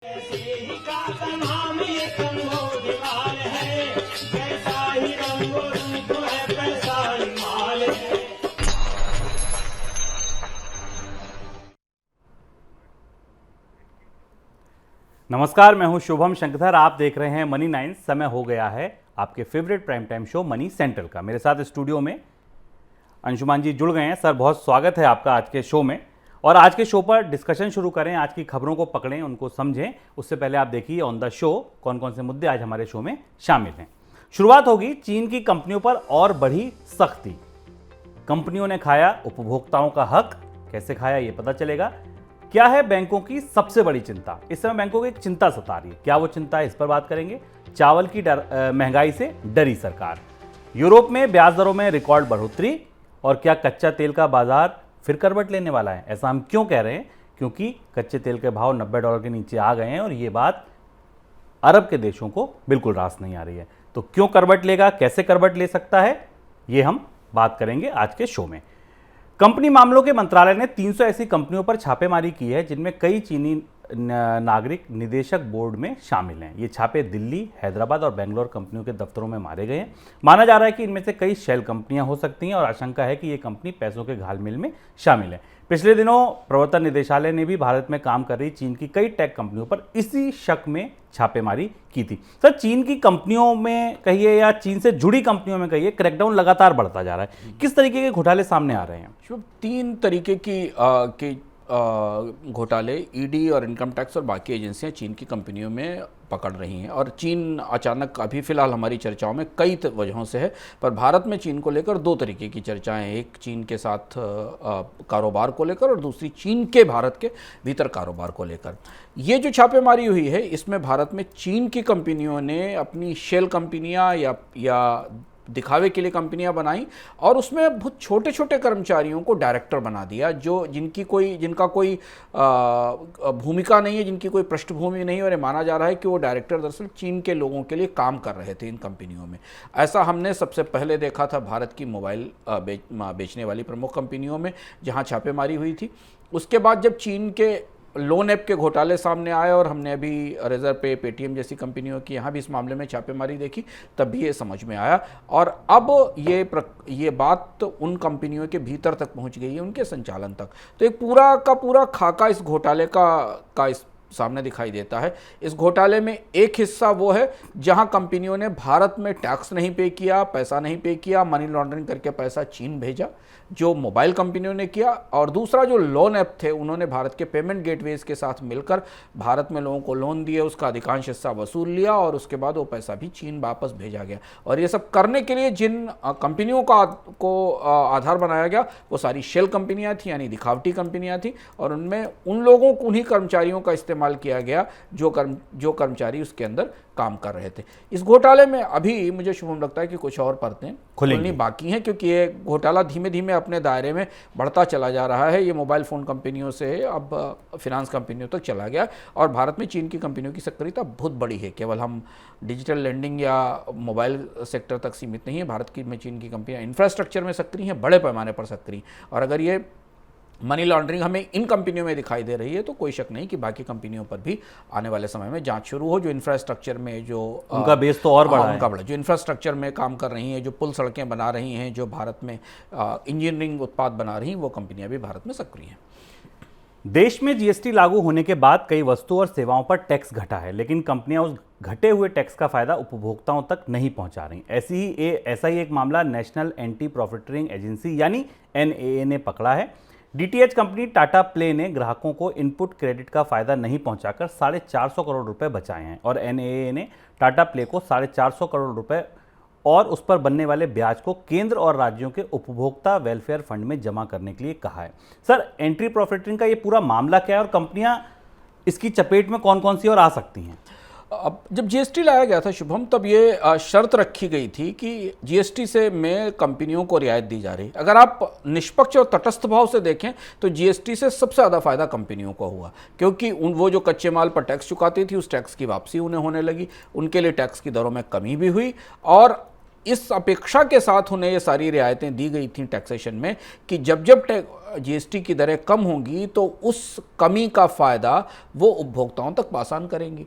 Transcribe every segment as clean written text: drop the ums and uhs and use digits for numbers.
नमस्कार, मैं हूं शुभम शंकरधर। आप देख रहे हैं मनी 9। समय हो गया है आपके favourite prime time show money central का। मेरे साथ स्टूडियो में अंशुमान जी जुड़ गए हैं। सर, बहुत स्वागत है आपका आज के शो में। और आज के शो पर डिस्कशन शुरू करें, आज की खबरों को पकड़ें, उनको समझें। उससे पहले आप देखिए ऑन द शो कौन कौन से मुद्दे आज हमारे शो में शामिल हैं। शुरुआत होगी चीन की कंपनियों पर और बढ़ी सख्ती। कंपनियों ने खाया उपभोक्ताओं का हक, कैसे खाया ये पता चलेगा। क्या है बैंकों की सबसे बड़ी चिंता? इस समय बैंकों को एक चिंता सता रही है, क्या वो चिंता है, इस पर बात करेंगे। चावल की महंगाई से डरी सरकार। यूरोप में ब्याज दरों में रिकॉर्ड बढ़ोतरी। और क्या कच्चा तेल का बाजार फिर करवट लेने वाला है? ऐसा हम क्यों कह रहे हैं? क्योंकि कच्चे तेल के भाव $90 के नीचे आ गए हैं और ये बात अरब के देशों को बिल्कुल रास नहीं आ रही है। तो क्यों करवट लेगा, कैसे करवट ले सकता है, ये हम बात करेंगे आज के शो में। कंपनी मामलों के मंत्रालय ने 300 ऐसी कंपनियों पर छापेमारी की है जिनमें कई चीनी नागरिक निदेशक बोर्ड में शामिल हैं। ये छापे दिल्ली, हैदराबाद और बेंगलोर कंपनियों के दफ्तरों में मारे गए हैं। माना जा रहा है कि इनमें से कई शेल कंपनियां हो सकती हैं और आशंका है कि ये कंपनी पैसों के घालमेल में शामिल है। पिछले दिनों प्रवर्तन निदेशालय ने भी भारत में काम कर रही चीन की कई टेक कंपनियों पर इसी शक में छापेमारी की थी। सर, चीन की कंपनियों में कहिए या चीन से जुड़ी कंपनियों में कहिए, क्रैकडाउन लगातार बढ़ता जा रहा है। किस तरीके के घोटाले सामने आ रहे हैं? शुभ, 3 तरीके की घोटाले ईडी और इनकम टैक्स और बाकी एजेंसियां चीन की कंपनियों में पकड़ रही हैं। और चीन अचानक अभी फिलहाल हमारी चर्चाओं में कई वजहों से है, पर भारत में चीन को लेकर 2 तरीके की चर्चाएं हैं। एक चीन के साथ कारोबार को लेकर और दूसरी चीन के भारत के भीतर कारोबार को लेकर। ये जो छापेमारी हुई है, इसमें भारत में चीन की कंपनियों ने अपनी शेल कंपनियां या दिखावे के लिए कंपनियां बनाई और उसमें बहुत छोटे छोटे कर्मचारियों को डायरेक्टर बना दिया, जो जिनका कोई भूमिका नहीं है, जिनकी कोई पृष्ठभूमि नहीं है। और ये माना जा रहा है कि वो डायरेक्टर दरअसल चीन के लोगों के लिए काम कर रहे थे इन कंपनियों में। ऐसा हमने सबसे पहले देखा था भारत की मोबाइल बेचने वाली प्रमुख कंपनियों में, जहाँ छापेमारी हुई थी। उसके बाद जब चीन के लोन ऐप के घोटाले सामने आए और हमने अभी रिजर्व पे, पेटीएम जैसी कंपनियों की यहाँ भी इस मामले में छापेमारी देखी, तब भी ये समझ में आया। और अब ये बात उन कंपनियों के भीतर तक पहुँच गई है, उनके संचालन तक। तो एक पूरा का पूरा खाका इस घोटाले का इस सामने दिखाई देता है। इस घोटाले में एक हिस्सा वो है जहां कंपनियों ने भारत में टैक्स नहीं पे किया, पैसा नहीं पे किया, मनी लॉन्ड्रिंग करके पैसा चीन भेजा, जो मोबाइल कंपनियों ने किया। और दूसरा जो लोन ऐप थे, उन्होंने भारत के पेमेंट गेटवेज के साथ मिलकर भारत में लोगों को लोन दिए, उसका अधिकांश हिस्सा वसूल लिया और उसके बाद वो पैसा भी चीन वापस भेजा गया। और ये सब करने के लिए जिन कंपनियों को आधार बनाया गया, वो सारी शेल कंपनियां थी, यानी दिखावटी कंपनियां थी। और उनमें उन्हीं कर्मचारियों का इस्तेमाल किया गया जो कर्मचारी उसके अंदर काम कर रहे थे। इस घोटाले में अभी मुझे शुभम लगता है कि कुछ और परतें खुलनी बाकी हैं, क्योंकि ये घोटाला धीमे धीमे अपने दायरे में बढ़ता चला जा रहा है। ये मोबाइल फ़ोन कंपनियों से अब फिनांस कंपनियों तक चला गया। और भारत में चीन की कंपनियों की सक्रियता बहुत बड़ी है। केवल हम डिजिटल लेंडिंग या मोबाइल सेक्टर तक सीमित नहीं है। भारत में चीन की कंपनियाँ इंफ्रास्ट्रक्चर में सक्रिय हैं, बड़े पैमाने पर सक्रिय। और अगर ये मनी लॉन्ड्रिंग हमें इन कंपनियों में दिखाई दे रही है, तो कोई शक नहीं कि बाकी कंपनियों पर भी आने वाले समय में जांच शुरू हो। जो इंफ्रास्ट्रक्चर में जो उनका बेस तो और बड़ा है, जो इंफ्रास्ट्रक्चर में काम कर रही हैं, जो पुल सड़कें बना रही हैं, जो भारत में इंजीनियरिंग उत्पाद बना रही हैं, वो कंपनियां भी भारत में सक्रिय हैं। देश में जीएसटी लागू होने के बाद कई वस्तुओं और सेवाओं पर टैक्स घटा है, लेकिन कंपनियां उस घटे हुए टैक्स का फायदा उपभोक्ताओं तक नहीं पहुंचा रही। ऐसा ही एक मामला नेशनल एंटी प्रॉफिटरिंग एजेंसी यानी एनएए ने पकड़ा है। डीटीएच कंपनी टाटा प्ले ने ग्राहकों को इनपुट क्रेडिट का फायदा नहीं पहुंचाकर 450 करोड़ रुपए बचाए हैं और एनएए ने टाटा प्ले को 450 करोड़ रुपए और उस पर बनने वाले ब्याज को केंद्र और राज्यों के उपभोक्ता वेलफेयर फंड में जमा करने के लिए कहा है। सर, एंटी प्रॉफिटरिंग का ये पूरा मामला क्या है और कंपनियां इसकी चपेट में कौन कौन सी और आ सकती हैं? अब जब जीएसटी लाया गया था शुभम, तब ये शर्त रखी गई थी कि जीएसटी से में कंपनियों को रियायत दी जा रही। अगर आप निष्पक्ष और तटस्थ भाव से देखें तो जीएसटी से सबसे ज़्यादा फायदा कंपनियों को हुआ, क्योंकि वो जो कच्चे माल पर टैक्स चुकाती थी, उस टैक्स की वापसी उन्हें होने लगी, उनके लिए टैक्स की दरों में कमी भी हुई और इस अपेक्षा के साथ उन्हें ये सारी रियायतें दी गई थी टैक्सेशन में कि जब जब जीएसटी की दरें कम होंगी तो उस कमी का फ़ायदा वो उपभोक्ताओं तक पासान करेंगी।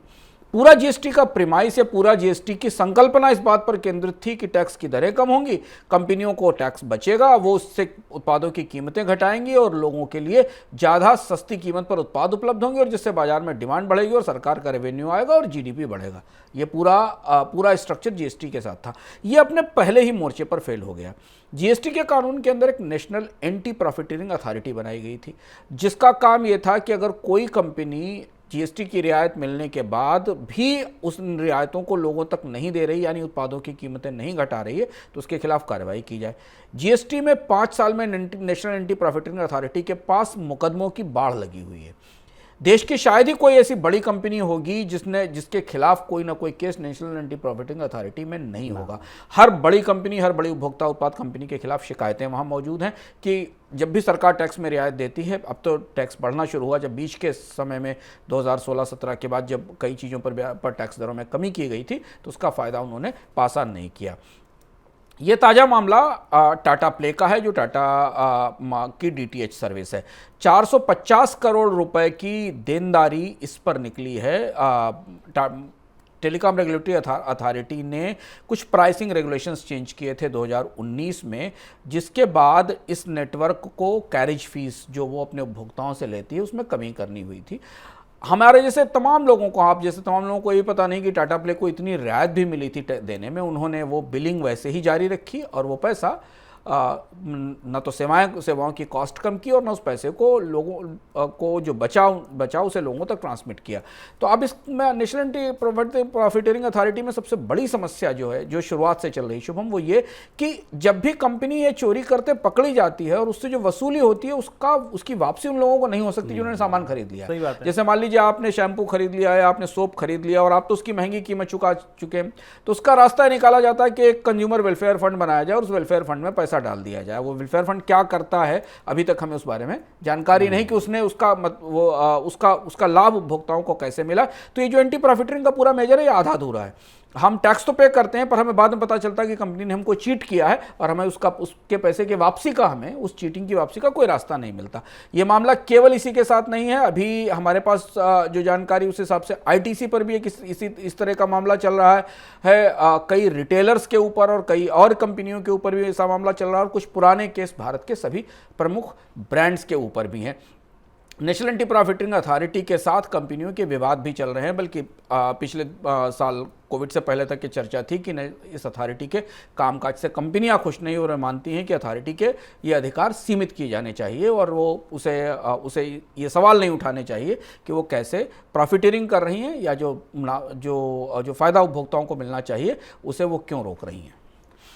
पूरा जीएसटी का प्रीमाइस या पूरा जीएसटी की संकल्पना इस बात पर केंद्रित थी कि टैक्स की दरें कम होंगी, कंपनियों को टैक्स बचेगा, वो उससे उत्पादों की कीमतें घटाएंगी और लोगों के लिए ज़्यादा सस्ती कीमत पर उत्पाद उपलब्ध होंगे और जिससे बाजार में डिमांड बढ़ेगी और सरकार का रेवेन्यू आएगा और जीडीपी बढ़ेगा। ये पूरा स्ट्रक्चर जीएसटी के साथ था। ये अपने पहले ही मोर्चे पर फेल हो गया। जीएसटी के कानून के अंदर एक नेशनल एंटी प्रॉफिटियरिंग अथॉरिटी बनाई गई थी, जिसका काम यह था कि अगर कोई कंपनी जीएसटी की रियायत मिलने के बाद भी उस रियायतों को लोगों तक नहीं दे रही, यानी उत्पादों की कीमतें नहीं घटा रही है, तो उसके खिलाफ कार्रवाई की जाए। जीएसटी में 5 साल में नेशनल एंटी प्रॉफिटियरिंग अथॉरिटी के पास मुकदमों की बाढ़ लगी हुई है। देश की शायद ही कोई ऐसी बड़ी कंपनी होगी जिसके खिलाफ कोई ना कोई case national anti profiting authority में नहीं होगा। हर बड़ी कंपनी, हर बड़ी उपभोक्ता उत्पाद कंपनी के खिलाफ शिकायतें वहां मौजूद हैं कि जब भी सरकार टैक्स में रियायत देती है, अब तो टैक्स बढ़ना शुरू हुआ, जब बीच के समय में 2016-17 के बाद जब कई चीज़ों पर टैक्स दरों में कमी की गई थी, तो उसका फ़ायदा उन्होंने पास ऑन नहीं किया। ये ताज़ा मामला टाटा प्ले का है, जो टाटा की डीटीएच सर्विस है। 450 करोड़ रुपए की देनदारी इस पर निकली है। टेलीकॉम रेगुलेटरी अथॉरिटी ने कुछ प्राइसिंग रेगुलेशंस चेंज किए थे 2019 में, जिसके बाद इस नेटवर्क को कैरेज फीस जो वो अपने उपभोक्ताओं से लेती है उसमें कमी करनी हुई थी। हमारे जैसे तमाम लोगों को, आप जैसे तमाम लोगों को ये पता नहीं कि टाटा प्ले को इतनी रियायत भी मिली थी देने में। उन्होंने वो बिलिंग वैसे ही जारी रखी और वो पैसा न तो सेवाओं की कॉस्ट कम की और न उस पैसे को लोगों को जो बचा उसे लोगों तक ट्रांसमिट किया। तो अब इसमें नेशनल एंटी प्रॉफिटियरिंग अथॉरिटी में सबसे बड़ी समस्या जो है, जो शुरुआत से चल रही शुभम, वो ये कि जब भी कंपनी ये चोरी करते पकड़ी जाती है और उससे जो वसूली होती है उसकी वापसी उन लोगों को नहीं हो सकती जिन्होंने सामान खरीद लिया। सही बात है। जैसे मान लीजिए आपने शैम्पू खरीद लिया है, आपने सोप खरीद लिया और आप तो उसकी महंगी कीमत चुका चुके हैं, तो उसका रास्ता निकाला जाता है कि एक कंज्यूमर वेलफेयर फंड बनाया जाए और उस वेलफेयर फंड में पैसा डाल दिया जाए। वो वेलफेयर फंड क्या करता है अभी तक हमें उस बारे में जानकारी नहीं कि उसने उसका लाभ उपभोक्ताओं को कैसे मिला। तो ये जो एंटी प्रॉफिटियरिंग का पूरा मेजर है, ये आधा अधूरा है। हम टैक्स तो पे करते हैं, पर हमें बाद में पता चलता है कि कंपनी ने हमको चीट किया है और हमें उसके पैसे की वापसी का, हमें उस चीटिंग की वापसी का कोई रास्ता नहीं मिलता। ये मामला केवल इसी के साथ नहीं है। अभी हमारे पास जो जानकारी उस हिसाब से आईटीसी पर भी इस तरह का मामला चल रहा है। कई रिटेलर्स के ऊपर और कई और कंपनियों के ऊपर भी ऐसा मामला चल रहा है और कुछ पुराने केस भारत के सभी प्रमुख ब्रांड्स के ऊपर भी हैं। नेशनल एंटी प्रॉफिटियरिंग अथॉरिटी के साथ कंपनियों के विवाद भी चल रहे हैं, बल्कि पिछले साल कोविड से पहले तक की चर्चा थी कि इस अथॉरिटी के कामकाज से कंपनियां खुश नहीं और मानती हैं कि अथॉरिटी के ये अधिकार सीमित किए जाने चाहिए और वो उसे ये सवाल नहीं उठाने चाहिए कि वो कैसे प्रॉफिटियरिंग कर रही हैं या जो फ़ायदा उपभोक्ताओं को मिलना चाहिए उसे वो क्यों रोक रही हैं।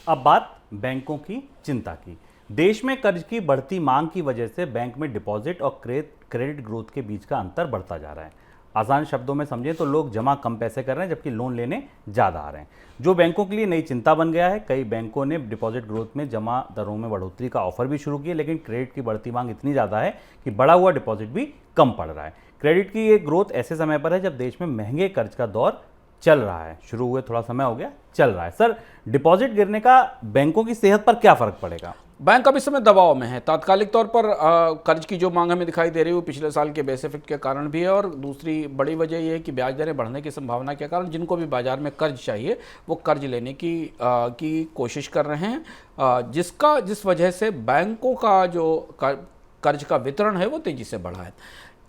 अब बात बैंकों की चिंता की। देश में कर्ज की बढ़ती मांग की वजह से बैंक में डिपॉजिट और क्रेडिट ग्रोथ के बीच का अंतर बढ़ता जा रहा है। आसान शब्दों में समझें तो लोग जमा कम पैसे कर रहे हैं जबकि लोन लेने ज़्यादा आ रहे हैं, जो बैंकों के लिए नई चिंता बन गया है। कई बैंकों ने डिपॉजिट ग्रोथ में जमा दरों में बढ़ोतरी का ऑफर भी शुरू किया, लेकिन क्रेडिट की बढ़ती मांग इतनी ज़्यादा है कि बढ़ा हुआ डिपॉजिट भी कम पड़ रहा है। क्रेडिट की ये ग्रोथ ऐसे समय पर है जब देश में महंगे कर्ज का दौर चल रहा है। शुरू हुए थोड़ा समय हो गया, चल रहा है। सर, डिपॉजिट गिरने का बैंकों की सेहत पर क्या फर्क पड़ेगा? बैंक अब इस समय दबाव में है। तात्कालिक तौर पर कर्ज की जो मांग हमें दिखाई दे रही है वो पिछले साल के बेस इफेक्ट के कारण भी है और दूसरी बड़ी वजह ये है कि ब्याज दरें बढ़ने की संभावना के कारण जिनको भी बाजार में कर्ज चाहिए वो कर्ज लेने की कोशिश कर रहे हैं, जिस वजह से बैंकों का जो कर्ज का वितरण है वो तेजी से बढ़ा है।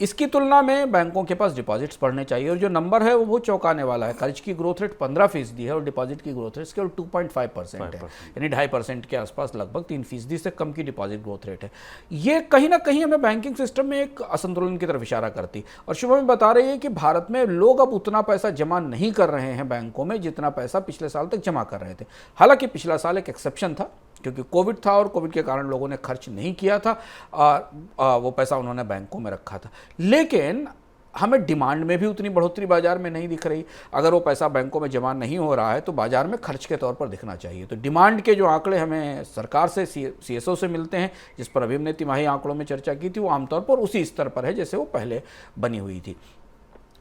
इसकी तुलना में बैंकों के पास डिपॉजिट्स बढ़ने चाहिए और जो नंबर है वो बहुत चौंकाने वाला है। कर्ज की ग्रोथ रेट 15% है और डिपॉजिट की ग्रोथ रेट केवल 2.5% है, यानी 2.5% के आसपास, लगभग 3% से कम की डिपॉजिट ग्रोथ रेट है। ये कहीं ना कहीं हमें बैंकिंग सिस्टम में एक असंतुलन की तरफ इशारा करती। और शुभ में बता रही है कि भारत में लोग अब उतना पैसा जमा नहीं कर रहे हैं बैंकों में जितना पैसा पिछले साल तक जमा कर रहे थे। हालांकि पिछला साल एक एक्सेप्शन था क्योंकि कोविड था और कोविड के कारण लोगों ने खर्च नहीं किया था, वो पैसा उन्होंने बैंकों में रखा था। लेकिन हमें डिमांड में भी उतनी बढ़ोतरी बाजार में नहीं दिख रही। अगर वो पैसा बैंकों में जमा नहीं हो रहा है तो बाजार में खर्च के तौर पर दिखना चाहिए। तो डिमांड के जो आंकड़े हमें सरकार से सीएसओ से मिलते हैं, जिस पर अभी हमने तिमाही आंकड़ों में चर्चा की थी, वो आमतौर पर उसी स्तर पर है जैसे वो पहले बनी हुई थी।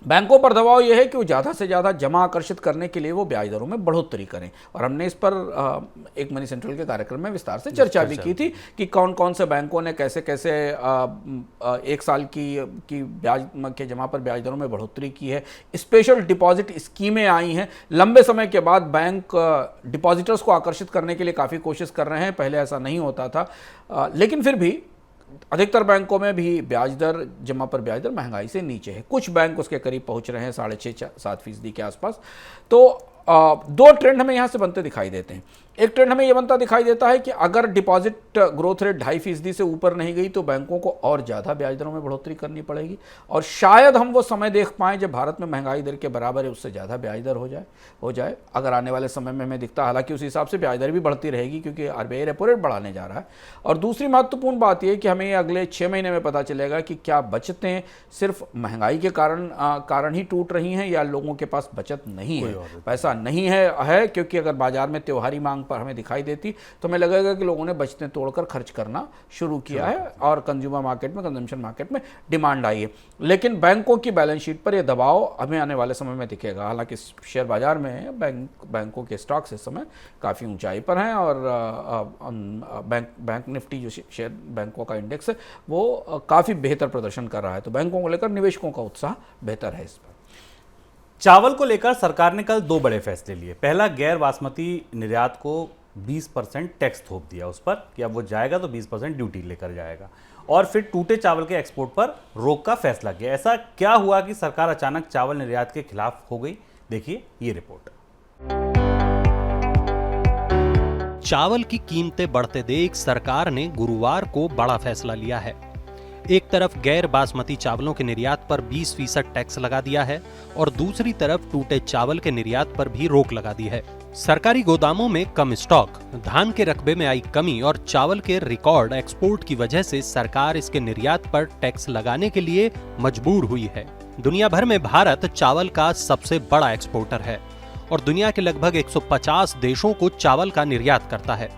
बैंकों पर दबाव यह है कि वो ज़्यादा से ज़्यादा जमा आकर्षित करने के लिए वो ब्याज दरों में बढ़ोतरी करें, और हमने इस पर एक मनी सेंट्रल के कार्यक्रम में विस्तार से चर्चा भी की थी कि कौन कौन से बैंकों ने कैसे कैसे एक साल की ब्याज के जमा पर ब्याज दरों में बढ़ोतरी की है। स्पेशल डिपॉजिट स्कीमें आई हैं, लंबे समय के बाद बैंक डिपॉजिटर्स को आकर्षित करने के लिए काफ़ी कोशिश कर रहे हैं, पहले ऐसा नहीं होता था, लेकिन फिर भी अधिकतर बैंकों में भी ब्याज दर, जमा पर ब्याज दर महंगाई से नीचे है। कुछ बैंक उसके करीब पहुंच रहे हैं 6.5-7% के आसपास। तो दो ट्रेंड हमें यहाँ से बनते दिखाई देते हैं। एक ट्रेंड हमें यह बनता दिखाई देता है कि अगर डिपॉजिट ग्रोथ रेट 2.5% से ऊपर नहीं गई तो बैंकों को और ज़्यादा ब्याज दरों में बढ़ोतरी करनी पड़ेगी, और शायद हम वो समय देख पाएँ जब भारत में महंगाई दर के बराबर है उससे ज़्यादा ब्याज दर हो जाए अगर आने वाले समय में हमें दिखता। हालांकि उस हिसाब से ब्याज दर भी बढ़ती रहेगी क्योंकि आरबीआई रेपो रेट बढ़ाने जा रहा है। और दूसरी महत्वपूर्ण बात यह कि हमें अगले 6 महीने में पता चलेगा कि क्या बचतें सिर्फ महंगाई के कारण ही टूट रही हैं या लोगों के पास बचत नहीं है, पैसा नहीं है क्योंकि अगर बाजार में त्योहारी मांग पर हमें दिखाई देती तो हमें लगेगा कि लोगों ने बचतें तोड़कर खर्च करना शुरू किया है और कंज्यूमर मार्केट में, कंजम्पशन मार्केट में डिमांड आई है। लेकिन बैंकों की बैलेंस शीट पर यह दबाव हमें आने वाले समय में दिखेगा। हालांकि शेयर बाजार में बैंकों के स्टॉक्स इस समय काफ़ी ऊंचाई पर हैं और बैंक निफ्टी जो शेयर बैंकों का इंडेक्स है वो काफ़ी बेहतर प्रदर्शन कर रहा है। तो बैंकों को लेकर निवेशकों का उत्साह बेहतर है इस पर। चावल को लेकर सरकार ने कल 2 बड़े फैसले लिए। पहला, गैर बासमती निर्यात को 20% टैक्स थोप दिया उस पर कि अब वो जाएगा तो 20% ड्यूटी लेकर जाएगा, और फिर टूटे चावल के एक्सपोर्ट पर रोक का फैसला किया। ऐसा क्या हुआ कि सरकार अचानक चावल निर्यात के खिलाफ हो गई? देखिए ये रिपोर्ट। चावल की कीमतें बढ़ते देख सरकार ने गुरुवार को बड़ा फैसला लिया है। एक तरफ गैर बासमती चावलों के निर्यात पर 20% टैक्स लगा दिया है और दूसरी तरफ टूटे चावल के निर्यात पर भी रोक लगा दी है। सरकारी गोदामों में कम स्टॉक, धान के रकबे में आई कमी और चावल के रिकॉर्ड एक्सपोर्ट की वजह से सरकार इसके निर्यात पर टैक्स लगाने के लिए मजबूर हुई है। दुनिया भर में भारत चावल का सबसे बड़ा एक्सपोर्टर है और दुनिया के लगभग 150 देशों को चावल का निर्यात करता है।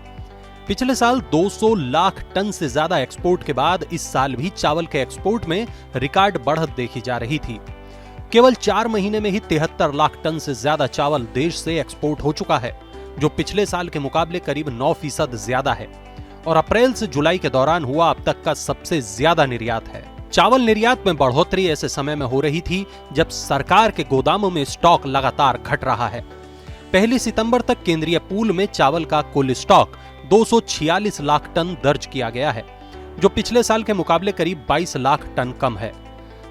पिछले साल 200 लाख टन से ज्यादा एक्सपोर्ट के बाद इस साल भी चावल के एक्सपोर्ट में रिकॉर्ड बढ़त देखी जा रही थी। केवल 4 महीने में ही 73 लाख टन से ज्यादा चावल देश से एक्सपोर्ट हो चुका है, जो पिछले साल के मुकाबले करीब 9% ज्यादा है और अप्रैल से जुलाई के दौरान हुआ अब तक का सबसे ज्यादा निर्यात है। चावल निर्यात में बढ़ोतरी ऐसे समय में हो रही थी जब सरकार के गोदामों में स्टॉक लगातार घट रहा है। 1 सितंबर तक केंद्रीय पूल में चावल का कुल स्टॉक 246 लाख टन दर्ज किया गया है, जो पिछले साल के मुकाबले करीब 22 लाख टन कम है।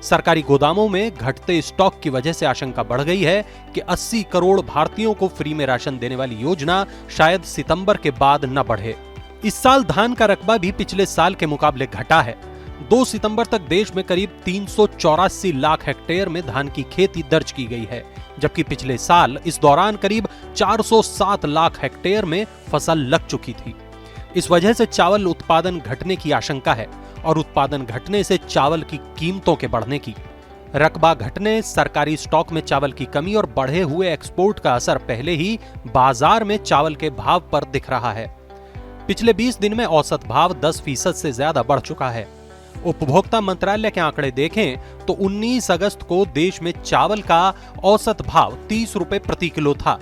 सरकारी गोदामों में घटते स्टॉक की वजह से आशंका बढ़ गई है कि 80 करोड़ भारतीयों को फ्री में राशन देने वाली योजना शायद सितंबर के बाद न बढ़े। इस साल धान का रकबा भी पिछले साल के मुकाबले घटा है। 2 सितंबर तक देश में करीब 384 लाख हेक्टेयर में धान की खेती दर्ज की गई है, जबकि पिछले साल इस दौरान करीब 407 लाख हेक्टेयर में फसल लग चुकी थी। इस वजह से चावल उत्पादन घटने की आशंका है और उत्पादन घटने से चावल की कीमतों के बढ़ने की। रकबा घटने, सरकारी स्टॉक में चावल की कमी और बढ़े हुए एक्सपोर्ट का असर पहले ही बाजार में चावल के भाव पर दिख रहा है। पिछले 20 दिन में औसत भाव 10% से ज्यादा बढ़ चुका है। उपभोक्ता मंत्रालय के आंकड़े देखें तो 19 अगस्त को देश में चावल का औसत भाव 30 रुपए प्रति किलो था,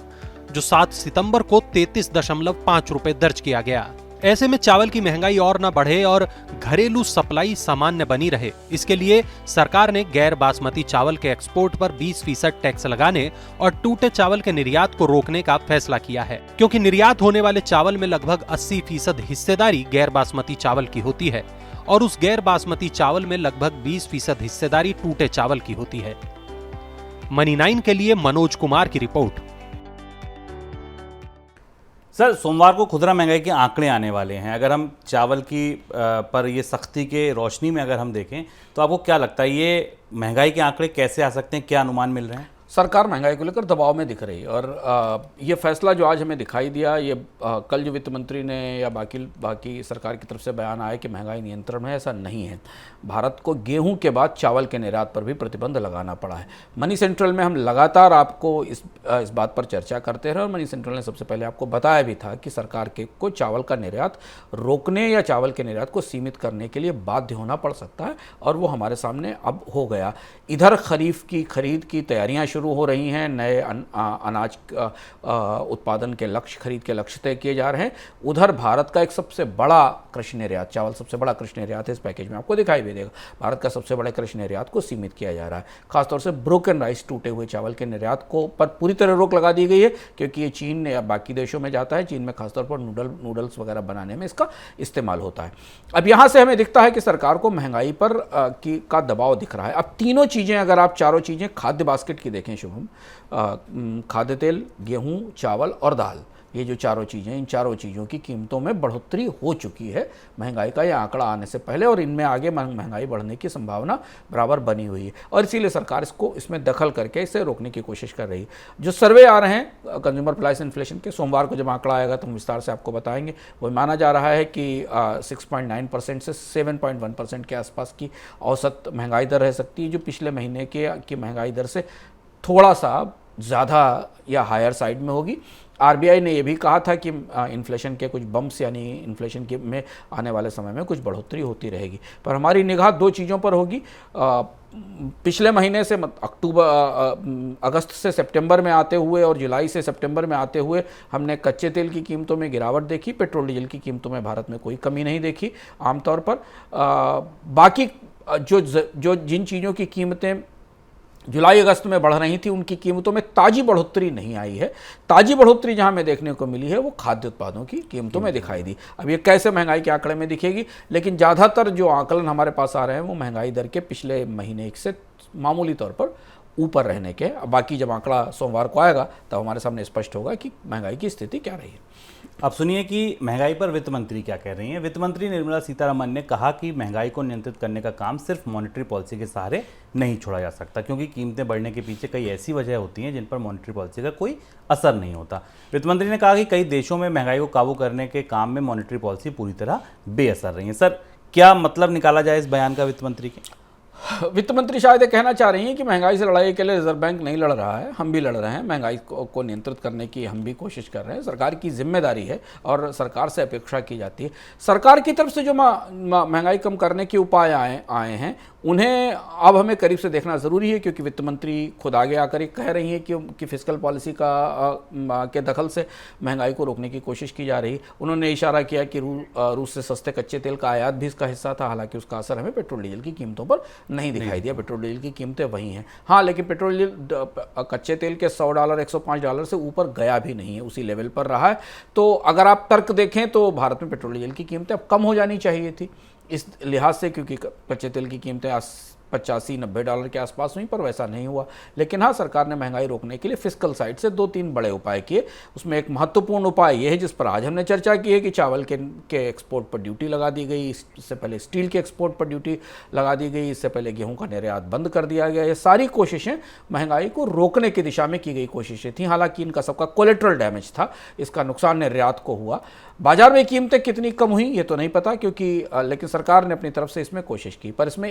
जो 7 सितंबर को 33.5 रुपए दर्ज किया गया। ऐसे में चावल की महंगाई और न बढ़े और घरेलू सप्लाई सामान्य बनी रहे, इसके लिए सरकार ने गैर बासमती चावल के एक्सपोर्ट पर 20% टैक्स लगाने और टूटे चावल के निर्यात को रोकने का फैसला किया है। क्योंकि निर्यात होने वाले चावल में लगभग 80% हिस्सेदारी गैर बासमती चावल की होती है और उस गैर बासमती चावल में लगभग 20% हिस्सेदारी टूटे चावल की होती है। मनी 9 के लिए मनोज कुमार की रिपोर्ट। सर, सोमवार को खुदरा महंगाई के आंकड़े आने वाले हैं। अगर हम चावल की पर ये सख्ती के रोशनी में अगर हम देखें तो आपको क्या लगता है ये महंगाई के आंकड़े कैसे आ सकते हैं, क्या अनुमान मिल रहे हैं? सरकार महंगाई को लेकर दबाव में दिख रही है और ये फैसला जो आज हमें दिखाई दिया, ये कल जो वित्त मंत्री ने या बाकी सरकार की तरफ से बयान आया कि महंगाई नियंत्रण में, ऐसा नहीं है। भारत को गेहूं के बाद चावल के निर्यात पर भी प्रतिबंध लगाना पड़ा है। मनी सेंट्रल में हम लगातार आपको इस बात पर चर्चा करते रहे और मनी सेंट्रल ने सबसे पहले आपको बताया भी था कि सरकार को चावल का निर्यात रोकने या चावल के निर्यात को सीमित करने के लिए बाध्य होना पड़ सकता है और वो हमारे सामने अब हो गया। इधर खरीफ की खरीद की तैयारियां शुरू हो रही हैं, नए अनाज उत्पादन के लक्ष्य, खरीद के लक्ष्य तय किए जा रहे हैं। उधर भारत का एक सबसे बड़ा कृषि निर्यात, चावल सबसे बड़ा कृषि निर्यात है, इस पैकेज में आपको दिखाई भी देगा। भारत का सबसे बड़े कृषि निर्यात को सीमित किया जा रहा है। खासतौर से ब्रोकन राइस, टूटे हुए चावल के निर्यात को पर पूरी तरह रोक लगा दी गई है, क्योंकि ये चीन या बाकी देशों में जाता है। चीन में खासतौर पर नूडल्स वगैरह बनाने में इसका इस्तेमाल होता है। अब यहाँ से हमें दिखता है कि सरकार को महंगाई पर का दबाव दिख रहा है। अब तीनों चीज़ें, अगर आप चारों चीज़ें खाद्य बास्केट की देखें शुभम, खाद्य तेल, गेहूं, चावल और दाल, ये जो चारों चीज़ें, इन चारों चीज़ों की कीमतों में बढ़ोतरी हो चुकी है महंगाई का यह आंकड़ा आने से पहले, और इनमें आगे महंगाई बढ़ने की संभावना बराबर बनी हुई है और इसीलिए सरकार इसमें दखल करके इसे रोकने की कोशिश कर रही है। जो सर्वे आ रहे हैं कंज्यूमर प्राइस इन्फ्लेशन के, सोमवार को जब आंकड़ा आएगा तो हम विस्तार से आपको बताएंगे। वो माना जा रहा है कि 6.9% से 7.1% के आसपास की औसत महंगाई दर रह सकती है, जो पिछले महीने की महंगाई दर से थोड़ा सा ज़्यादा या हायर साइड में होगी। आरबीआई ने यह भी कहा था कि इन्फ्लेशन के कुछ बम्प्स, यानी इन्फ्लेशन के में आने वाले समय में कुछ बढ़ोतरी होती रहेगी, पर हमारी निगाह दो चीज़ों पर होगी। पिछले महीने से अगस्त से सितंबर में आते हुए और जुलाई से सितंबर में आते हुए हमने कच्चे तेल की कीमतों में गिरावट देखी, पेट्रोल डीजल की कीमतों में भारत में कोई कमी नहीं देखी आमतौर पर। बाकी जिन चीज़ों की कीमतें जुलाई अगस्त में बढ़ रही थी, उनकी कीमतों में ताज़ी बढ़ोतरी नहीं आई है। ताज़ी बढ़ोतरी जहां हमें देखने को मिली है वो खाद्य उत्पादों की कीमतों में दिखाई दी। अब ये कैसे महंगाई के आंकड़े में दिखेगी, लेकिन ज़्यादातर जो आकलन हमारे पास आ रहे हैं वो महंगाई दर के पिछले महीने से मामूली तौर पर ऊपर रहने के। बाकी जब आंकड़ा सोमवार को आएगा तब हमारे सामने स्पष्ट होगा कि महंगाई की स्थिति क्या रही है। अब सुनिए कि महंगाई पर वित्त मंत्री क्या कह रही हैं। वित्त मंत्री निर्मला सीतारमण ने कहा कि महंगाई को नियंत्रित करने का काम सिर्फ मॉनेटरी पॉलिसी के सहारे नहीं छोड़ा जा सकता, क्योंकि कीमतें बढ़ने के पीछे कई ऐसी वजह होती हैं जिन पर मॉनेटरी पॉलिसी का कोई असर नहीं होता। वित्त मंत्री ने कहा कि कई देशों में महंगाई को काबू करने के काम में मॉनेटरी पॉलिसी पूरी तरह बेअसर रही है। सर, क्या मतलब निकाला जाए इस बयान का वित्त मंत्री के? वित्त मंत्री शायद ये कहना चाह रही हैं कि महंगाई से लड़ाई के लिए रिजर्व बैंक नहीं लड़ रहा है, हम भी लड़ रहे हैं। महंगाई को नियंत्रित करने की हम भी कोशिश कर रहे हैं। सरकार की जिम्मेदारी है और सरकार से अपेक्षा की जाती है। सरकार की तरफ से जो महंगाई कम करने के उपाय आए हैं उन्हें अब हमें करीब से देखना ज़रूरी है, क्योंकि वित्त मंत्री खुद आगे आकर ये कह रही हैं कि फिस्कल पॉलिसी के दखल से महंगाई को रोकने की कोशिश की जा रही है। उन्होंने इशारा किया कि रूस से सच्चे कच्चे तेल का आयात भी इसका हिस्सा था, हालांकि उसका असर हमें पेट्रोल डीजल की कीमतों पर नहीं दिखाई दिया। पेट्रोल डीजल की कीमतें वही हैं, हाँ, लेकिन पेट्रोल डीजल कच्चे तेल के $100 $105 से ऊपर गया भी नहीं है, उसी लेवल पर रहा है। तो अगर आप तर्क देखें तो भारत में पेट्रोल डीजल की कीमतें अब कम हो जानी चाहिए थी इस लिहाज से, क्योंकि कच्चे तेल की कीमतें $85-90 के आसपास हुई, पर वैसा नहीं हुआ। लेकिन हाँ, सरकार ने महंगाई रोकने के लिए फिस्कल साइड से 2-3 बड़े उपाय किए। उसमें एक महत्वपूर्ण उपाय यह है जिस पर आज हमने चर्चा की है कि चावल के एक्सपोर्ट पर ड्यूटी लगा दी गई। इससे पहले स्टील के एक्सपोर्ट पर ड्यूटी लगा दी गई। इससे पहले गेहूं का निर्यात बंद कर दिया गया। ये सारी कोशिशें महंगाई को रोकने की दिशा में की गई कोशिशें थी। हालांकि इनका सबका कोलेट्रल डैमेज था, इसका नुकसान निर्यात को हुआ। बाजार में कीमतें कितनी कम हुई ये तो नहीं पता, क्योंकि लेकिन सरकार ने अपनी तरफ से इसमें कोशिश की। पर इसमें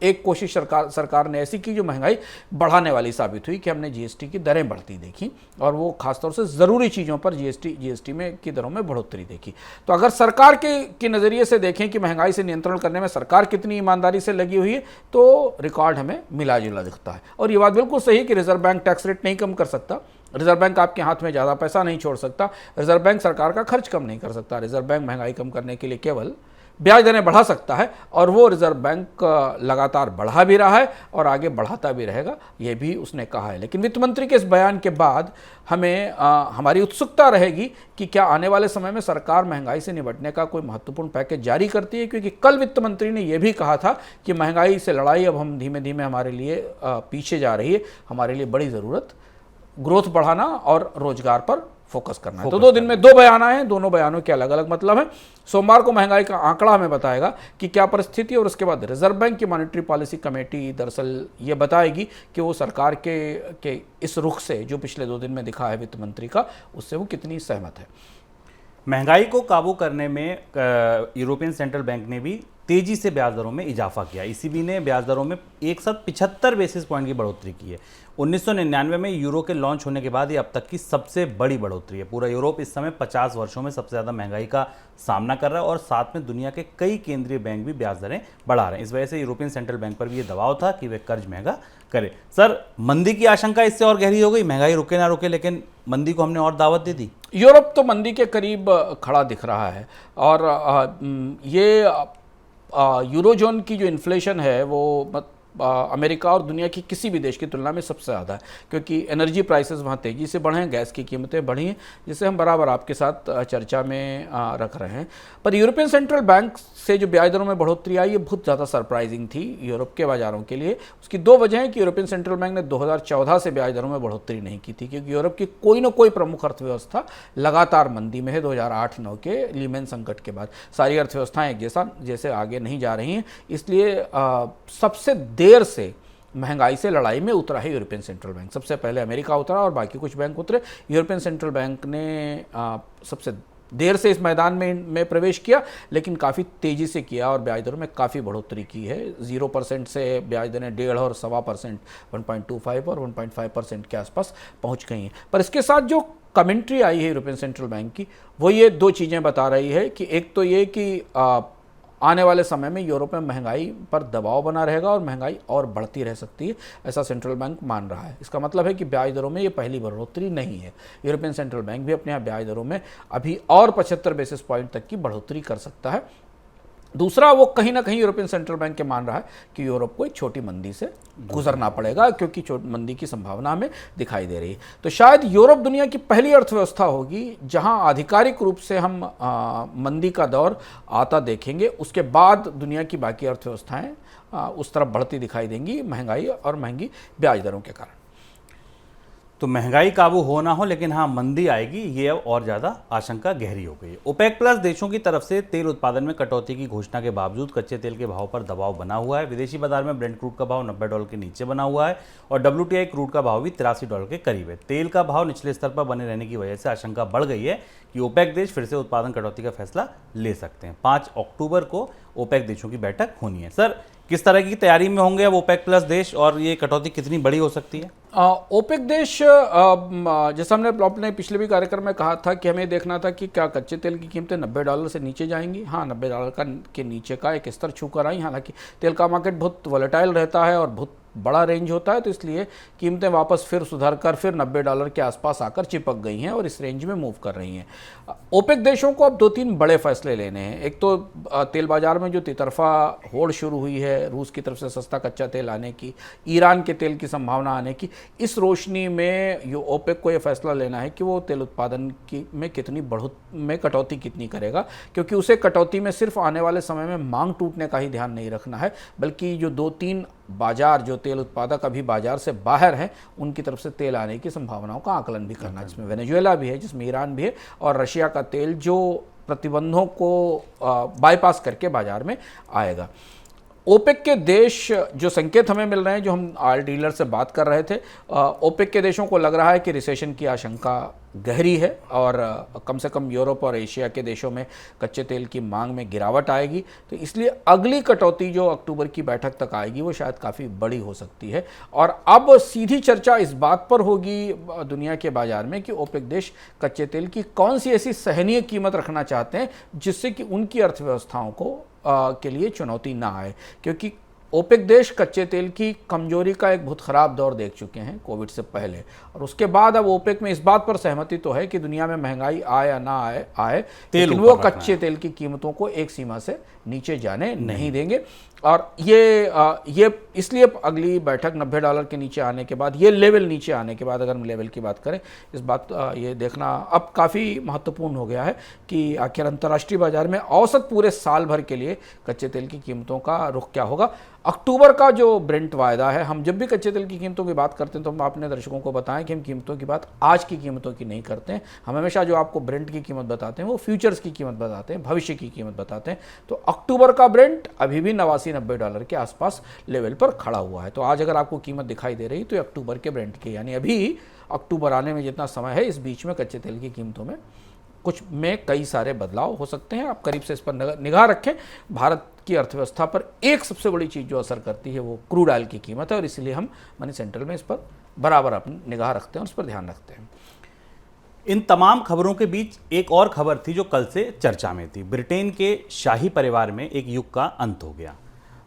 एक कोशिश सरकार ने ऐसी की जो महंगाई बढ़ाने वाली साबित हुई कि हमने जीएसटी की दरें बढ़ती देखी, और वो खासतौर से ज़रूरी चीज़ों पर जीएसटी में की दरों में बढ़ोतरी देखी। तो अगर सरकार के नज़रिए से देखें कि महंगाई से नियंत्रण करने में सरकार कितनी ईमानदारी से लगी हुई है, तो रिकॉर्ड हमें मिला जुला दिखता है। और ये बात बिल्कुल सही कि रिजर्व बैंक टैक्स रेट नहीं कम कर सकता, रिजर्व बैंक आपके हाथ में ज़्यादा पैसा नहीं छोड़ सकता, रिजर्व बैंक सरकार का खर्च कम नहीं कर सकता। रिजर्व बैंक महंगाई कम करने के लिए केवल ब्याज दरें बढ़ा सकता है, और वो रिजर्व बैंक लगातार बढ़ा भी रहा है और आगे बढ़ाता भी रहेगा, ये भी उसने कहा है। लेकिन वित्त मंत्री के इस बयान के बाद हमें हमारी उत्सुकता रहेगी कि क्या आने वाले समय में सरकार महंगाई से निपटने का कोई महत्वपूर्ण पैकेज जारी करती है, क्योंकि कल वित्त मंत्री ने यह भी कहा था कि महंगाई से लड़ाई अब हम धीमे धीमे हमारे लिए पीछे जा रही है। हमारे लिए बड़ी ज़रूरत ग्रोथ बढ़ाना और रोजगार पर फोकस करना है। तो 2 दिन में 2 बयान आए हैं, दोनों बयानों के अलग अलग मतलब हैं। सोमवार को महंगाई का आंकड़ा हमें बताएगा कि क्या परिस्थिति है, और उसके बाद रिजर्व बैंक की मॉनेटरी पॉलिसी कमेटी दरअसल ये बताएगी कि वो सरकार के इस रुख से जो पिछले 2 दिन में दिखा है वित्त मंत्री का, उससे वो कितनी सहमत है। महंगाई को काबू करने में यूरोपियन सेंट्रल बैंक ने भी तेजी से ब्याज दरों में इजाफा किया। ईसीबी ने ब्याज दरों में एक साथ 75 बेसिस पॉइंट की बढ़ोतरी की है। 1999 में यूरो के लॉन्च होने के बाद ये अब तक की सबसे बड़ी बढ़ोतरी है। पूरा यूरोप इस समय 50 वर्षों में सबसे ज़्यादा महंगाई का सामना कर रहा है और साथ में दुनिया के कई केंद्रीय बैंक भी ब्याज दरें बढ़ा रहे हैं। इस वजह से यूरोपियन सेंट्रल बैंक पर भी ये दबाव था कि वे कर्ज महंगा करे। सर, मंदी की आशंका इससे और गहरी हो गई, महंगाई रुके ना रुके लेकिन मंदी को हमने और दावत दे दी। यूरोप तो मंदी के करीब खड़ा दिख रहा है, और ये यूरोजोन की जो इन्फ्लेशन है वो अमेरिका और दुनिया की किसी भी देश की तुलना में सबसे ज़्यादा है, क्योंकि एनर्जी प्राइसेस वहाँ तेज़ी से बढ़े हैं, गैस की कीमतें बढ़ी हैं, जिसे हम बराबर आपके साथ चर्चा में रख रहे हैं। पर यूरोपियन सेंट्रल बैंक से जो ब्याज दरों में बढ़ोतरी आई, ये बहुत ज़्यादा सरप्राइजिंग थी यूरोप के बाज़ारों के लिए। उसकी 2 वजह हैं कि यूरोपियन सेंट्रल बैंक ने 2014 से ब्याज दरों में बढ़ोतरी नहीं की थी, क्योंकि यूरोप की कोई ना कोई प्रमुख अर्थव्यवस्था लगातार मंदी में है। 2008-9 के लीमैन संकट के बाद सारी अर्थव्यवस्थाएं एक जैसे आगे नहीं जा रही हैं, इसलिए सबसे देर से महंगाई से लड़ाई में उतरा है यूरोपियन सेंट्रल बैंक। सबसे पहले अमेरिका उतरा और बाकी कुछ बैंक उतरे। यूरोपियन सेंट्रल बैंक ने सबसे देर से इस मैदान में प्रवेश किया, लेकिन काफ़ी तेज़ी से किया और ब्याज दरों में काफ़ी बढ़ोतरी की है। 0% से ब्याज दरें 1.5 और 1.25%, 1.25 और 1.5% के आसपास पहुंच गई हैं। पर इसके साथ जो कमेंट्री आई है यूरोपियन सेंट्रल बैंक की, वो ये 2 चीज़ें बता रही है कि एक तो ये कि आने वाले समय में यूरोप में महंगाई पर दबाव बना रहेगा और महंगाई और बढ़ती रह सकती है, ऐसा सेंट्रल बैंक मान रहा है। इसका मतलब है कि ब्याज दरों में ये पहली बढ़ोतरी नहीं है। यूरोपियन सेंट्रल बैंक भी अपने यहाँ ब्याज दरों में अभी और 75 बेसिस पॉइंट तक की बढ़ोतरी कर सकता है। दूसरा, वो कहीं ना कहीं यूरोपियन सेंट्रल बैंक के मान रहा है कि यूरोप को एक छोटी मंदी से गुजरना पड़ेगा, क्योंकि मंदी की संभावना हमें दिखाई दे रही है। तो शायद यूरोप दुनिया की पहली अर्थव्यवस्था होगी जहां आधिकारिक रूप से हम मंदी का दौर आता देखेंगे। उसके बाद दुनिया की बाकी अर्थव्यवस्थाएं उस तरफ बढ़ती दिखाई देंगी, महंगाई और महंगी ब्याज दरों के कारण। तो महंगाई काबू हो ना हो, लेकिन हाँ मंदी आएगी, ये अब और ज़्यादा आशंका गहरी हो गई है। ओपेक प्लस देशों की तरफ से तेल उत्पादन में कटौती की घोषणा के बावजूद कच्चे तेल के भाव पर दबाव बना हुआ है। विदेशी बाजार में ब्रेंट क्रूड का भाव $90 के नीचे बना हुआ है और WTI क्रूड का भाव भी $83 के करीब है। तेल का भाव निचले स्तर पर बने रहने की वजह से आशंका बढ़ गई है कि ओपेक देश फिर से उत्पादन कटौती का फैसला ले सकते हैं। 5 अक्टूबर को ओपेक देशों की बैठक होनी है। सर, किस तरह की तैयारी में होंगे अब ओपेक प्लस देश और ये कटौती कितनी बड़ी हो सकती है? ओपेक देश, जैसा हमने अपने पिछले भी कार्यक्रम में कहा था कि हमें देखना था कि क्या कच्चे तेल की कीमतें $90 से नीचे जाएंगी। हाँ, $90 के नीचे का एक स्तर छूकर आई। हालांकि तेल का मार्केट बहुत वोलेटाइल रहता है और बहुत बड़ा रेंज होता है, तो इसलिए कीमतें वापस फिर सुधर कर फिर $90 के आसपास आकर चिपक गई हैं और इस रेंज में मूव कर रही हैं। ओपेक देशों को अब 2-3 बड़े फैसले लेने हैं। एक तो तेल बाजार में जो तितरफा होड़ शुरू हुई है, रूस की तरफ से सस्ता कच्चा तेल आने की, ईरान के तेल की संभावना आने की, इस रोशनी में ओपेक को यह फैसला लेना है कि वो तेल उत्पादन की में कटौती कितनी करेगा, क्योंकि उसे कटौती में सिर्फ आने वाले समय में मांग टूटने का ही ध्यान नहीं रखना है, बल्कि जो 2-3 बाजार जो तेल उत्पादक अभी बाजार से बाहर हैं, उनकी तरफ से तेल आने की संभावनाओं का आकलन भी करना है, जिसमें वेनेजुएला भी है, जिसमें ईरान भी है, और रशिया का तेल जो प्रतिबंधों को बाईपास करके बाजार में आएगा। ओपेक के देश, जो संकेत हमें मिल रहे हैं, जो हम ऑयल डीलर से बात कर रहे थे, ओपेक के देशों को लग रहा है कि रिसेशन की आशंका गहरी है और कम से कम यूरोप और एशिया के देशों में कच्चे तेल की मांग में गिरावट आएगी। तो इसलिए अगली कटौती जो अक्टूबर की बैठक तक आएगी वो शायद काफ़ी बड़ी हो सकती है। और अब सीधी चर्चा इस बात पर होगी दुनिया के बाजार में कि ओपेक देश कच्चे तेल की कौन सी ऐसी सहनीय कीमत रखना चाहते हैं जिससे कि उनकी अर्थव्यवस्थाओं को के लिए चुनौती ना आए, क्योंकि ओपेक देश कच्चे तेल की कमजोरी का एक बहुत ख़राब दौर देख चुके हैं कोविड से पहले, और उसके बाद अब ओपेक में इस बात पर सहमति तो है कि दुनिया में महंगाई आए या ना आए लेकिन वो कच्चे तेल की कीमतों को एक सीमा से नीचे जाने नहीं देंगे। और ये इसलिए अगली बैठक $90 के नीचे आने के बाद, ये लेवल नीचे आने के बाद, अगर हम लेवल की बात करें, इस बात ये देखना अब काफ़ी महत्वपूर्ण हो गया है कि आखिर अंतर्राष्ट्रीय बाजार में औसत पूरे साल भर के लिए कच्चे तेल की कीमतों का रुख क्या होगा। अक्टूबर का जो ब्रेंट वायदा है, हम जब भी कच्चे तेल की कीमतों की बात करते हैं तो हम अपने दर्शकों को बताएं कि हम कीमतों की बात आज की कीमतों की नहीं करते हैं। हम हमेशा जो आपको ब्रेंट की कीमत बताते हैं वो फ्यूचर्स की कीमत बताते हैं, भविष्य की कीमत बताते हैं। तो अक्टूबर का ब्रेंट अभी भी $89-90 के आसपास लेवल पर खड़ा हुआ है। तो आज अगर आपको कीमत दिखाई दे रही तो ये अक्टूबर के ब्रेंट की, यानी अभी अक्टूबर आने में जितना समय है, इस बीच में कच्चे तेल की कीमतों में कुछ में कई सारे बदलाव हो सकते हैं। आप करीब से इस पर निगाह रखें। भारत की अर्थव्यवस्था पर एक सबसे बड़ी चीज़ जो असर करती है वो क्रूड ऑयल की कीमत है, और इसलिए हम मनी सेंट्रल में इस पर बराबर अपनी निगाह रखते हैं और इस पर ध्यान रखते हैं। इन तमाम खबरों के बीच एक और खबर थी जो कल से चर्चा में थी। ब्रिटेन के शाही परिवार में एक युग का अंत हो गया।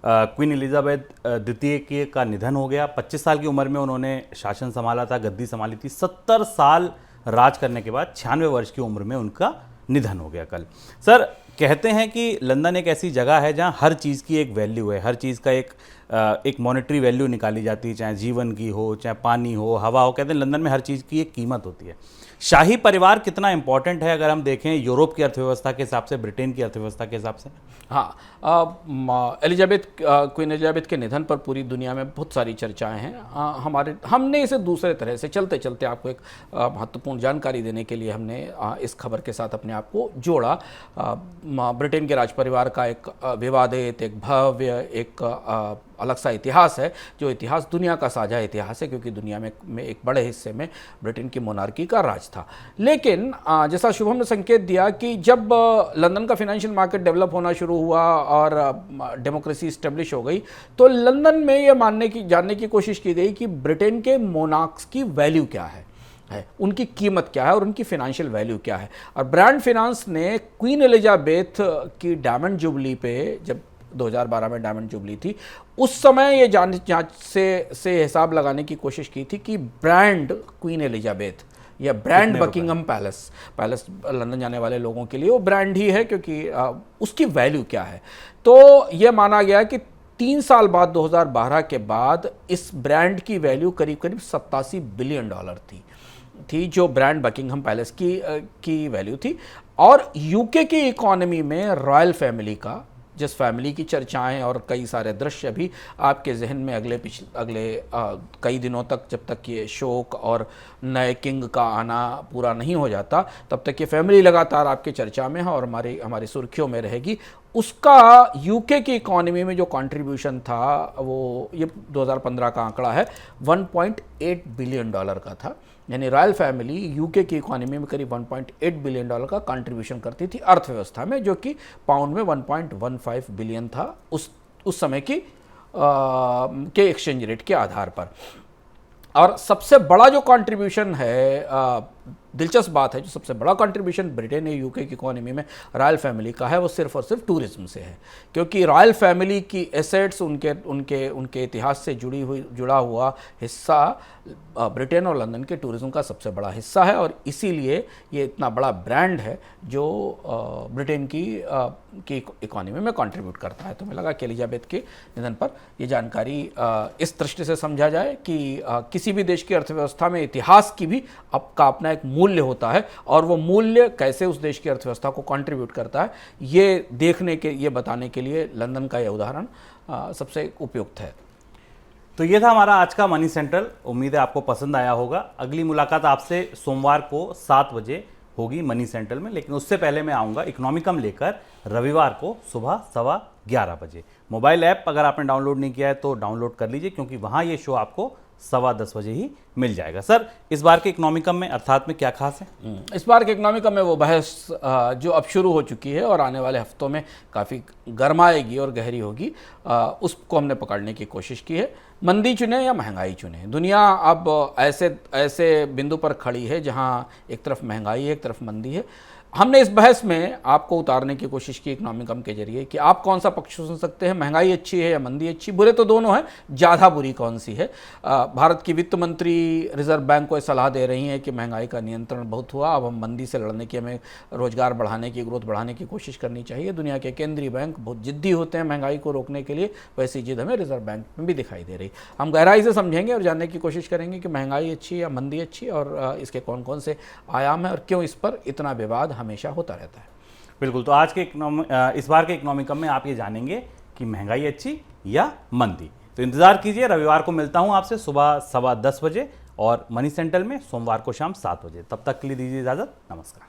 क्वीन एलिजाबेथ द्वितीय का निधन हो गया। 25 साल की उम्र में उन्होंने शासन संभाला था, गद्दी संभाली थी। 70 साल राज करने के बाद 96 वर्ष की उम्र में उनका निधन हो गया कल। सर, कहते हैं कि लंदन एक ऐसी जगह है जहां हर चीज़ की एक वैल्यू है, हर चीज़ का एक मॉनेटरी वैल्यू निकाली जाती है, चाहे जीवन की हो, चाहे पानी हो, हवा हो। कहते हैं लंदन में हर चीज़ की एक कीमत होती है। शाही परिवार कितना इंपॉर्टेंट है अगर हम देखें यूरोप की अर्थव्यवस्था के हिसाब से, ब्रिटेन की अर्थव्यवस्था के हिसाब से? हाँ, क्वीन एलिजाबेथ के निधन पर पूरी दुनिया में बहुत सारी चर्चाएं हैं। हमने इसे दूसरे तरह से चलते चलते आपको एक महत्वपूर्ण जानकारी देने के लिए हमने इस खबर के साथ अपने आप को जोड़ा। ब्रिटेन के राज परिवार का एक विवादित, एक भव्य, एक अलग सा इतिहास है, जो इतिहास दुनिया का साझा इतिहास है, क्योंकि दुनिया में एक बड़े हिस्से में ब्रिटेन की मोनार्की का राज था। लेकिन जैसा शुभम ने संकेत दिया कि जब लंदन का फाइनेंशियल मार्केट डेवलप होना शुरू हुआ और डेमोक्रेसी इस्टेब्लिश हो गई, तो लंदन में ये जानने की कोशिश की गई कि ब्रिटेन के मोनार्क्स की वैल्यू क्या है, उनकी कीमत क्या है और उनकी फाइनेंशियल वैल्यू क्या है। और ब्रांड फाइनेंस ने क्वीन एलिजाबेथ की डायमंड जुबली पे, जब 2012 में डायमंड जुबली थी, उस समय ये जांच से हिसाब लगाने की कोशिश की थी कि ब्रांड क्वीन एलिजाबेथ या ब्रांड बकिंगम पैलेस लंदन जाने वाले लोगों के लिए वो ब्रांड ही है, क्योंकि उसकी वैल्यू क्या है। तो ये माना गया कि 3 साल बाद 2012 के बाद इस ब्रांड की वैल्यू करीब करीब $87 बिलियन थी, जो ब्रांड बकिंगम पैलेस की वैल्यू थी। और यूके की इकोनॉमी में रॉयल फैमिली का, जिस फैमिली की चर्चाएं और कई सारे दृश्य भी आपके जहन में अगले कई दिनों तक, जब तक ये शोक और नए किंग का आना पूरा नहीं हो जाता, तब तक ये फैमिली लगातार आपके चर्चा में है और हमारी सुर्खियों में रहेगी। उसका यूके की इकोनॉमी में जो कंट्रीब्यूशन था, वो ये 2015 का आंकड़ा है, $1.8 बिलियन का था। यानी रॉयल फैमिली यूके की इकोनॉमी में करीब $1.8 बिलियन का कंट्रीब्यूशन करती थी अर्थव्यवस्था में, जो कि पाउंड में 1.15 बिलियन था उस समय के एक्सचेंज रेट के आधार पर। और सबसे बड़ा जो कंट्रीब्यूशन है, दिलचस्प बात है, जो सबसे बड़ा कंट्रीब्यूशन ब्रिटेन या यूके की इकोनॉमी में रॉयल फैमिली का है, वो सिर्फ और सिर्फ टूरिज्म से है। क्योंकि रॉयल फैमिली की एसेट्स, उनके इतिहास से जुड़ा हुआ हिस्सा ब्रिटेन और लंदन के टूरिज्म का सबसे बड़ा हिस्सा है, और इसीलिए ये इतना बड़ा ब्रांड है जो ब्रिटेन की इकोनॉमी में कंट्रीब्यूट करता है। तो मुझे लगा कि एलिजाबेथ के निधन पर ये जानकारी इस दृष्टि से समझा जाए कि किसी भी देश की अर्थव्यवस्था में इतिहास की भी आपका अपना एक मूल्य होता है, और वो मूल्य कैसे उस देश की अर्थव्यवस्था को कंट्रीब्यूट करता है, ये बताने के लिए लंदन का यह उदाहरण सबसे उपयुक्त है। तो ये था हमारा आज का मनी सेंट्रल। उम्मीद है आपको पसंद आया होगा। अगली मुलाकात आपसे सोमवार को 7 बजे होगी मनी सेंट्रल में, लेकिन उससे पहले मैं आऊँगा इकोनॉमिकम लेकर रविवार को सुबह 11:15 बजे। मोबाइल ऐप अगर आपने डाउनलोड नहीं किया है तो डाउनलोड कर लीजिए, क्योंकि वहाँ ये शो आपको 10:15 बजे ही मिल जाएगा। सर, इस बार के इकोनॉमिकम में अर्थात में क्या खास है? इस बार के इकोनॉमिकम में वो बहस जो अब शुरू हो चुकी है और आने वाले हफ्तों में काफ़ी गर्माएगी और गहरी होगी, उसको हमने पकड़ने की कोशिश की है। मंदी चुने या महंगाई चुने, दुनिया अब ऐसे बिंदु पर खड़ी है जहां एक तरफ महंगाई है, एक तरफ मंदी है। हमने इस बहस में आपको उतारने की कोशिश की इकोनॉमिकम के जरिए कि आप कौन सा पक्ष सुन सकते हैं, महंगाई अच्छी है या मंदी अच्छी। बुरे तो दोनों हैं, ज़्यादा बुरी कौन सी है। भारत की वित्त मंत्री रिजर्व बैंक को सलाह दे रही हैं कि महंगाई का नियंत्रण बहुत हुआ, अब हम मंदी से लड़ने की, हमें रोजगार बढ़ाने की, ग्रोथ बढ़ाने की कोशिश करनी चाहिए। दुनिया के केंद्रीय बैंक बहुत जिद्दी होते हैं महंगाई को रोकने के लिए, वैसी जिद हमें रिजर्व बैंक में भी दिखाई दे रही। हम गहराई से समझेंगे और जानने की कोशिश करेंगे कि महंगाई अच्छी या मंदी अच्छी, और इसके कौन कौन से आयाम हैं और क्यों इस पर इतना विवाद हमेशा होता रहता है। बिल्कुल। तो आज के इस बार के इकोनॉमिकम में आप ये जानेंगे कि महंगाई अच्छी या मंदी। तो इंतजार कीजिए, रविवार को मिलता हूं आपसे सुबह 10:15 बजे और मनी सेंट्रल में सोमवार को शाम 7 बजे। तब तक के लिए दीजिए इजाजत, नमस्कार।